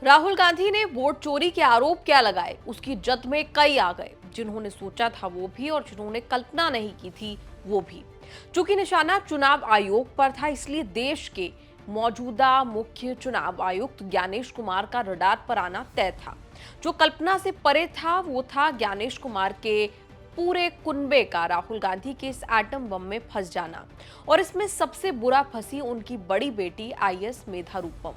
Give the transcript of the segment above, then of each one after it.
राहुल गांधी ने वोट चोरी के आरोप क्या लगाए, उसकी जद में कई आ गए। जिन्होंने सोचा था वो भी और जिन्होंने कल्पना नहीं की थी वो भी। चूंकि निशाना चुनाव आयोग पर था, इसलिए देश के मौजूदा मुख्य चुनाव आयुक्त ज्ञानेश कुमार का रडार पर आना तय था। जो कल्पना से परे था वो था ज्ञानेश कुमार के पूरे कुनबे का राहुल गांधी के इस एटम बम में फंस जाना। और इसमें सबसे बुरा फंसी उनकी बड़ी बेटी आईएएस मेधा रूपम।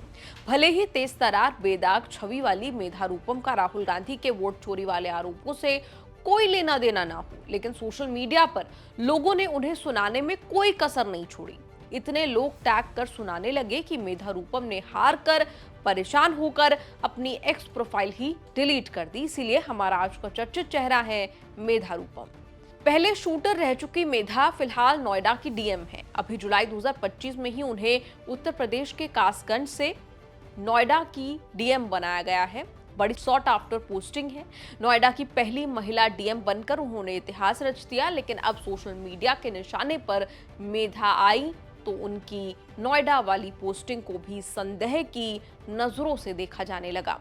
भले ही तेज तरार बेदाग छवि वाली मेधा रूपम का राहुल गांधी के वोट चोरी वाले आरोपों से कोई लेना देना ना हो, लेकिन सोशल मीडिया पर लोगों ने उन्हें सुनाने में कोई कसर नहीं छोड़ी। इतने लोग टैग कर सुनाने लगे कि मेधा रूपम ने हार कर परेशान होकर अपनी एक्स प्रोफाइल ही डिलीट कर दी। इसीलिए हमारा आज का चर्चित चेहरा है मेधा रूपम। पहले शूटर रह चुकी मेधा फिलहाल नोएडा की डीएम है। अभी जुलाई 2025 में ही उन्हें उत्तर प्रदेश के कासगंज से नोएडा की डीएम बनाया गया है। बड़ी सॉट आफ्टर पोस्टिंग है। नोएडा की पहली महिला डीएम बनकर उन्होंने इतिहास रच दिया। लेकिन अब सोशल मीडिया के निशाने पर मेधा आई तो उनकी नोएडा वाली पोस्टिंग को भी संदेह की नजरों से देखा जाने लगा।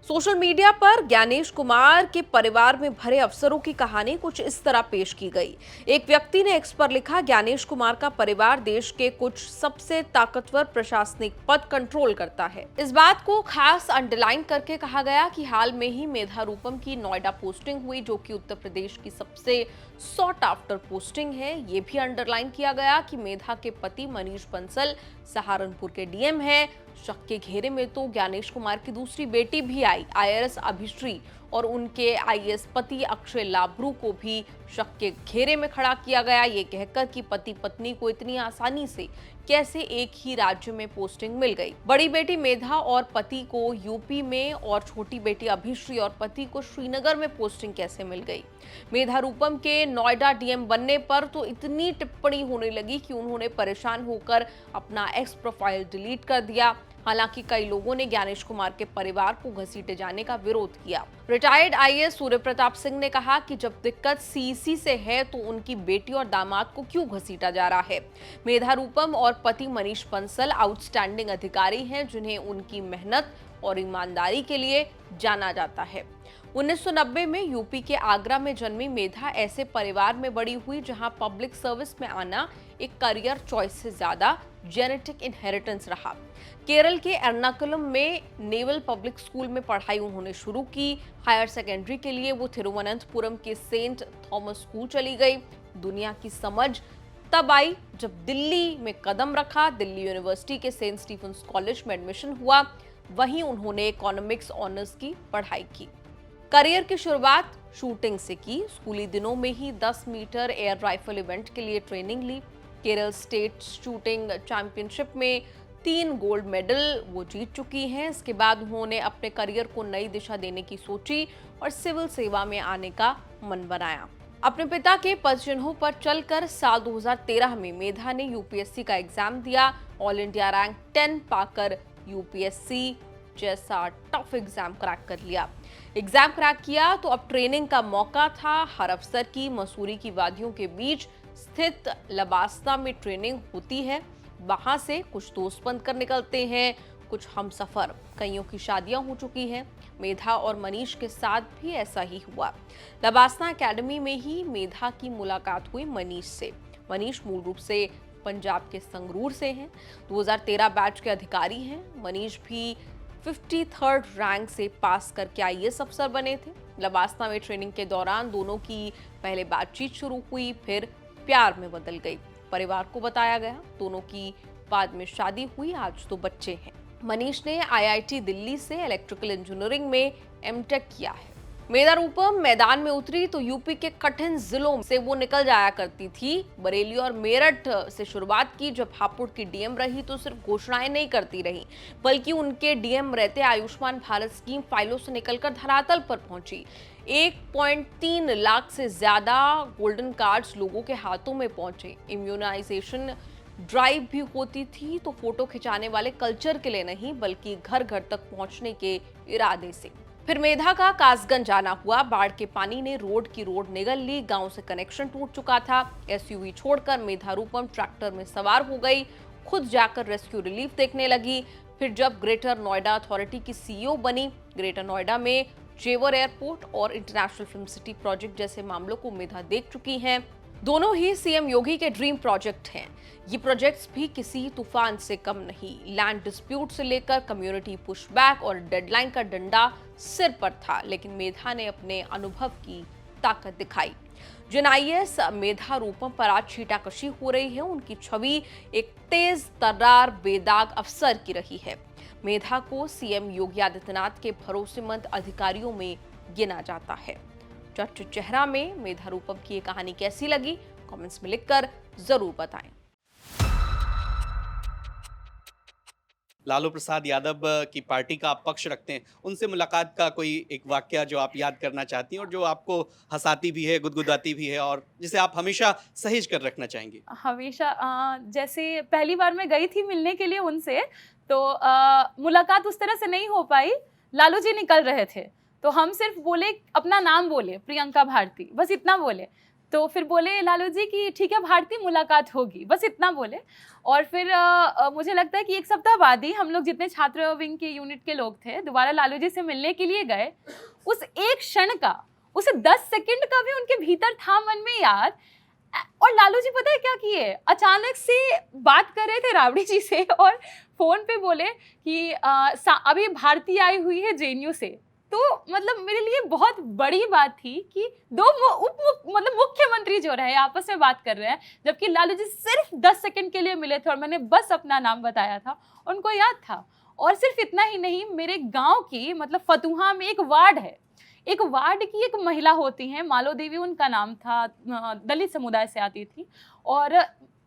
सोशल मीडिया पर ज्ञानेश कुमार के परिवार में भरे अफसरों की कहानी कुछ इस तरह पेश की गई। एक व्यक्ति ने एक्स पर लिखा, ज्ञानेश कुमार का परिवार देश के कुछ सबसे ताकतवर प्रशासनिक पद कंट्रोल करता है। इस बात को खास अंडरलाइन करके कहा गया कि हाल में ही मेधा रूपम की नोएडा पोस्टिंग हुई, जो कि उत्तर प्रदेश की सबसे सॉट आफ्टर पोस्टिंग है। ये भी अंडरलाइन किया गया कि मेधा के पति मनीष बंसल सहारनपुर के डीएम हैं। शक के घेरे में तो ज्ञानेश कुमार की दूसरी बेटी भी आई, आईआरएस अभिश्री, और उनके आईएएस पति अक्षय लाभरू को भी शक के घेरे में खड़ा किया गया, ये कहकर कि पति पत्नी को इतनी आसानी से कैसे एक ही राज्य में पोस्टिंग मिल गई। बड़ी बेटी मेधा और पति को यूपी में और छोटी बेटी अभिश्री और पति को श्रीनगर में पोस्टिंग कैसे मिल गई। मेधा रूपम के नोएडा डीएम बनने पर तो इतनी टिप्पणी होने लगी कि उन्होंने परेशान होकर अपना एक्स प्रोफाइल डिलीट कर दिया। हालांकि कई लोगों ने ज्ञानेश कुमार के परिवार को घसीटे जाने का विरोध किया। रिटायर्ड आईएएस सूर्य प्रताप सिंह ने कहा कि जब दिक्कत सीईसी से है तो उनकी बेटी और दामाद को क्यों घसीटा जा रहा है। मेधा रूपम और पति मनीष बंसल आउटस्टैंडिंग अधिकारी हैं, जिन्हें उनकी मेहनत और ईमानदारी के लिए जाना जाता है। 1990 में यूपी के आगरा में जन्मी मेधा ऐसे परिवार में बड़ी हुई जहां पब्लिक सर्विस में आना एक करियर चॉइस से ज्यादा जेनेटिक इनहेरिटेंस रहा। केरल के एर्नाकुलम में नेवल पब्लिक स्कूल में पढ़ाई उन्होंने शुरू की। हायर सेकेंडरी के लिए वो तिरुवनंतपुरम के सेंट थॉमस स्कूल चली गई। दुनिया की समझ तब आई जब दिल्ली में कदम रखा। दिल्ली यूनिवर्सिटी के सेंट स्टीफेंस कॉलेज में एडमिशन हुआ। वहीं उन्होंने इकोनॉमिक्स ऑनर्स की पढ़ाई की। करियर की शुरुआत शूटिंग से की। स्कूली दिनों में ही 10 मीटर एयर राइफल इवेंट के लिए ट्रेनिंग ली। केरल स्टेट शूटिंग चैंपियनशिप में 3 गोल्ड मेडल वो जीत चुकी हैं। इसके बाद उन्होंने अपने करियर को नई दिशा देने की सोची और सिविल सेवा में आने का मन बनाया। अपने पिता के पद चिन्हों पर चलकर साल 2013 में मेधा ने यूपीएससी का एग्जाम दिया। ऑल इंडिया रैंक 10 पाकर यूपीएससी जैसा टफ एग्जाम क्रैक कर लिया। एग्जाम क्रैक किया तो अब ट्रेनिंग का मौका था। हर अफसर की मसूरी की वादियों के बीच स्थित लबासना में ट्रेनिंग होती है। वहां से कुछ दोस्त बनकर निकलते हैं, कुछ हमसफर। कईयों की शादियां हो चुकी हैं। मेधा और मनीष के साथ भी ऐसा ही हुआ। लबासना एकेडमी में ही मेधा की मुलाकात हुई मनीष से। मनीष मूल रूप से पंजाब के संगरूर से हैं। 2013 बैच के अधिकारी हैं। मनीष भी 53rd रैंक से पास करके आईएएस अफसर बने थे। लबासना में ट्रेनिंग के दौरान दोनों की पहले बातचीत शुरू हुई, फिर प्यार में बदल गई। परिवार को बताया गया, दोनों की बाद में शादी हुई। आज तो बच्चे हैं। मनीष ने आईआईटी दिल्ली से इलेक्ट्रिकल इंजीनियरिंग में एमटेक किया है। मेधा रूपम मैदान में उतरी तो यूपी के कठिन जिलों से वो निकल जाया करती थी। बरेली और मेरठ से शुरुआत की। जब हापुड़ की डीएम रही तो सिर्फ घोषणाएं नहीं करती रही, बल्कि उनके डीएम रहते आयुष्मान भारत स्कीम फाइलों से निकलकर धरातल पर पहुंची। 1.3 लाख से ज्यादा गोल्डन कार्ड्स लोगों के हाथों में पहुंचे। इम्यूनाइजेशन ड्राइव भी होती थी, तो फोटो खिंचाने वाले कल्चर के लिए नहीं, बल्कि घर घर तक पहुंचने के इरादे से। फिर मेधा का कासगंज जाना हुआ। बाढ़ के पानी ने रोड निगल ली। गांव से कनेक्शन टूट चुका था। एसयूवी छोड़कर मेधा रूपम ट्रैक्टर में सवार हो गई। खुद जाकर रेस्क्यू रिलीफ देखने लगी। फिर जब ग्रेटर नोएडा अथॉरिटी की सीईओ बनी, ग्रेटर नोएडा में जेवर एयरपोर्ट और इंटरनेशनल फिल्म सिटी प्रोजेक्ट जैसे मामलों को मेधा देख चुकी हैं। दोनों ही सीएम योगी के ड्रीम प्रोजेक्ट हैं। ये प्रोजेक्ट्स भी किसी तूफान से कम नहीं। लैंड डिस्प्यूट से लेकर कम्युनिटी पुशबैक और डेडलाइन का डंडा सिर पर था, लेकिन मेधा ने अपने अनुभव की ताकत दिखाई। जिन आईएएस मेधा रूपम पर आज छीटाकशी हो रही है, उनकी छवि एक तेज तर्रार बेदाग अफसर की रही है। मेधा को सीएम योगी आदित्यनाथ के भरोसेमंद अधिकारियों में गिना जाता है। चर्चित चेहरा में मेधा रूपम की ये कहानी कैसी लगी, कमेंट्स में लिखकर जरूर बताएं। लालू प्रसाद यादव की पार्टी का आप पक्ष रखते हैं, उनसे मुलाकात का कोई एक वाकया जो आप याद करना चाहती हैं और जो आपको हंसाती भी है, गुदगुदाती भी है और जिसे आप हमेशा सहेज कर रखना चाहेंगी? हमेशा जैसे पहली बार मैं गई थी मिलने के लिए उनसे, तो मुलाकात उस तरह से नहीं हो पाई। लालू जी निकल रहे थे, तो हम सिर्फ बोले, अपना नाम बोले, प्रियंका भारती, बस इतना बोले। तो फिर बोले लालू जी कि ठीक है भारती, मुलाकात होगी, बस इतना बोले। और फिर मुझे लगता है कि एक सप्ताह बाद ही हम लोग जितने छात्र विंग के यूनिट के लोग थे दोबारा लालू जी से मिलने के लिए गए। उस एक क्षण का, उसे 10 सेकंड का भी उनके भीतर था मन में याद। और लालू जी पता है क्या किए, अचानक से बात कर रहे थे राबड़ी जी से और फोन पे बोले कि अभी भारती आई हुई है जेएनयू से। तो मतलब मेरे लिए बहुत बड़ी बात थी कि दो मतलब मुख्यमंत्री जो रहे आपस में बात कर रहे हैं, जबकि लालू जी सिर्फ 10 सेकंड के लिए मिले थे और मैंने बस अपना नाम बताया था, उनको याद था। और सिर्फ इतना ही नहीं, मेरे गांव की मतलब फतुहा में एक वार्ड है, एक वार्ड की एक महिला होती हैं, मालो देवी उनका नाम था, दलित समुदाय से आती थी। और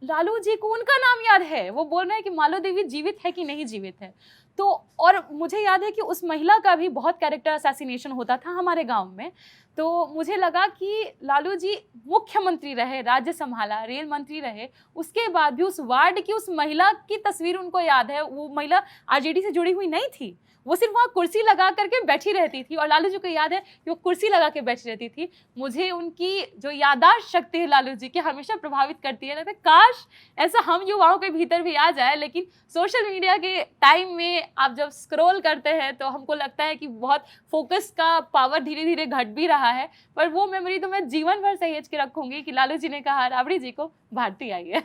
लालू जी को उनका नाम याद है, वो बोल रहे हैं कि मालो देवी जीवित है कि नहीं जीवित है। तो और मुझे याद है कि उस महिला का भी बहुत कैरेक्टर असैसिनेशन होता था हमारे गांव में। तो मुझे लगा कि लालू जी मुख्यमंत्री रहे, राज्य संभाला, रेल मंत्री रहे, उसके बाद भी उस वार्ड की उस महिला की तस्वीर उनको याद है। वो महिला आरजेडी से जुड़ी हुई नहीं थी, वो सिर्फ वहाँ कुर्सी लगा करके बैठी रहती थी और लालू जी को याद है कि वो कुर्सी लगा के बैठी रहती थी। मुझे उनकी जो याददाश्त शक्ति है लालू जी की हमेशा प्रभावित करती है। काश ऐसा हम युवाओं के भीतर भी आ जाए, लेकिन सोशल मीडिया के टाइम में आप जब स्क्रॉल करते हैं तो हमको लगता है कि बहुत फोकस का पावर धीरे धीरे घट भी रहा है। पर वो मेमोरी तो मैं जीवन भर सहेज के रखूंगी कि लालू जी ने कहा राबड़ी जी को भारती आई है।